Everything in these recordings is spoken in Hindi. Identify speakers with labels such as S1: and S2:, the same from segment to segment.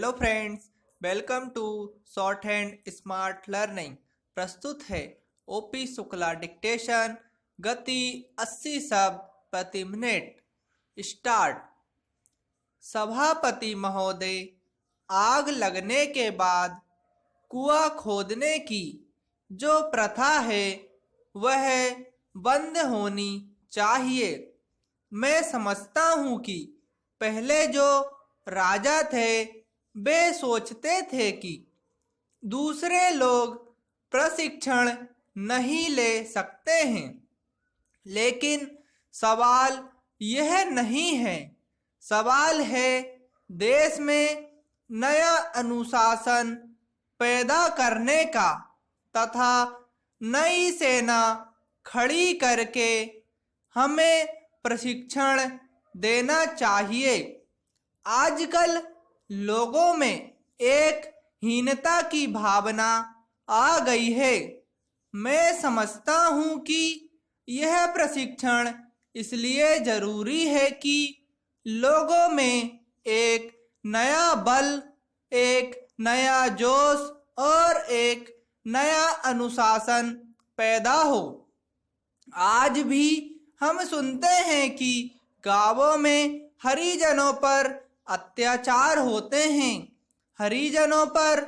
S1: Hello friends, welcome to short hand smart learning. प्रस्तुत है ओपी शुक्ला डिक्टेशन। गति 80 शब्द प्रति मिनट। स्टार्ट। सभापति महोदय, आग लगने के बाद कुआं खोदने की जो प्रथा है वह बंद होनी चाहिए। मैं समझता हूँ कि पहले जो राजा थे वे सोचते थे कि दूसरे लोग प्रशिक्षण नहीं ले सकते हैं, लेकिन सवाल यह नहीं है। सवाल है देश में नया अनुशासन पैदा करने का तथा नई सेना खड़ी करके हमें प्रशिक्षण देना चाहिए। आजकल लोगों में एक हीनता की भावना आ गई है। मैं समझता हूँ कि यह प्रशिक्षण इसलिए जरूरी है कि लोगों में एक नया बल, एक नया जोश और एक नया अनुशासन पैदा हो। आज भी हम सुनते हैं कि गांवों में हरिजनों पर अत्याचार होते हैं। हरिजनों पर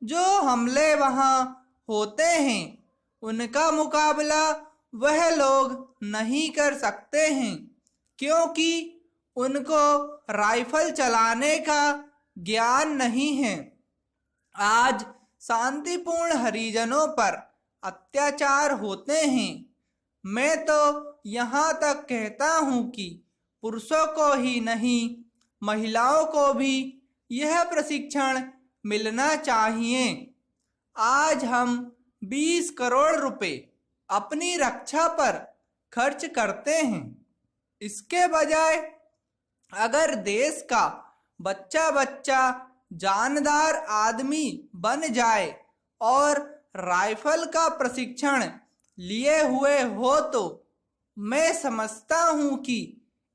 S1: जो हमले वहां होते हैं उनका मुकाबला वह लोग नहीं कर सकते हैं, क्योंकि उनको राइफल चलाने का ज्ञान नहीं है। आज शांतिपूर्ण हरिजनों पर अत्याचार होते हैं। मैं तो यहाँ तक कहता हूँ कि पुरुषों को ही नहीं, महिलाओं को भी यह प्रशिक्षण मिलना चाहिए। आज हम 20 करोड़ रुपए अपनी रक्षा पर खर्च करते हैं। इसके बजाय अगर देश का बच्चा बच्चा जानदार आदमी बन जाए और राइफल का प्रशिक्षण लिए हुए हो तो मैं समझता हूँ कि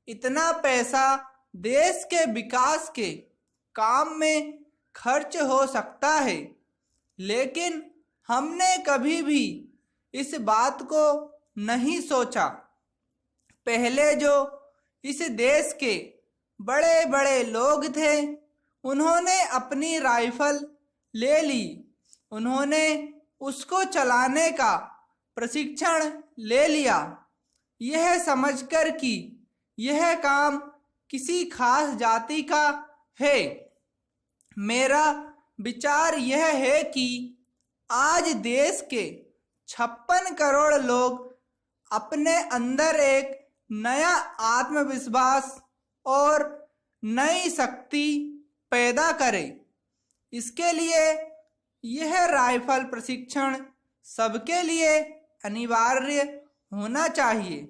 S1: इतना पैसा देश के विकास के काम में खर्च हो सकता है। लेकिन हमने कभी भी इस बात को नहीं सोचा। पहले जो इस देश के बड़े बड़े लोग थे उन्होंने अपनी राइफल ले ली, उन्होंने उसको चलाने का प्रशिक्षण ले लिया, यह समझकर कि यह काम किसी खास जाति का है। मेरा विचार यह है कि आज देश के 56 करोड़ लोग अपने अंदर एक नया आत्मविश्वास और नई शक्ति पैदा करें। इसके लिए यह राइफल प्रशिक्षण सबके लिए अनिवार्य होना चाहिए।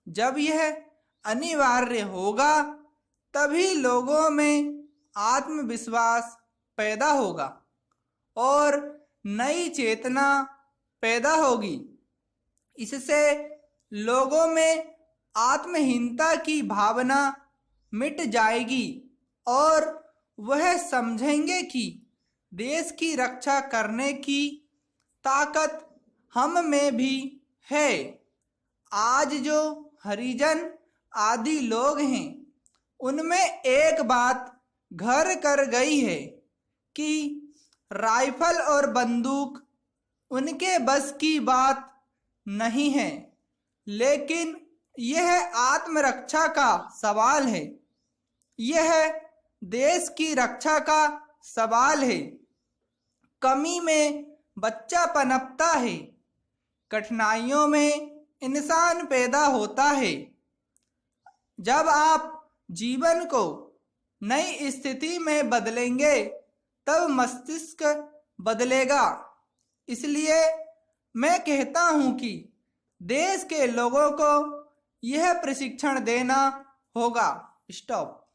S1: जब यह अनिवार्य होगा तभी लोगों में आत्मविश्वास पैदा होगा और नई चेतना पैदा होगी। इससे लोगों में आत्महीनता की भावना मिट जाएगी और वह समझेंगे कि देश की रक्षा करने की ताकत हम में भी है। आज जो हरिजन आदि लोग हैं उनमें एक बात घर कर गई है कि राइफल और बंदूक उनके बस की बात नहीं है, लेकिन यह आत्मरक्षा का सवाल है, यह देश की रक्षा का सवाल है। कमी में बच्चा पनपता है, कठिनाइयों में इंसान पैदा होता है। जब आप जीवन को नई स्थिति में बदलेंगे तब मस्तिष्क बदलेगा। इसलिए मैं कहता हूं कि देश के लोगों को यह प्रशिक्षण देना होगा। स्टॉप।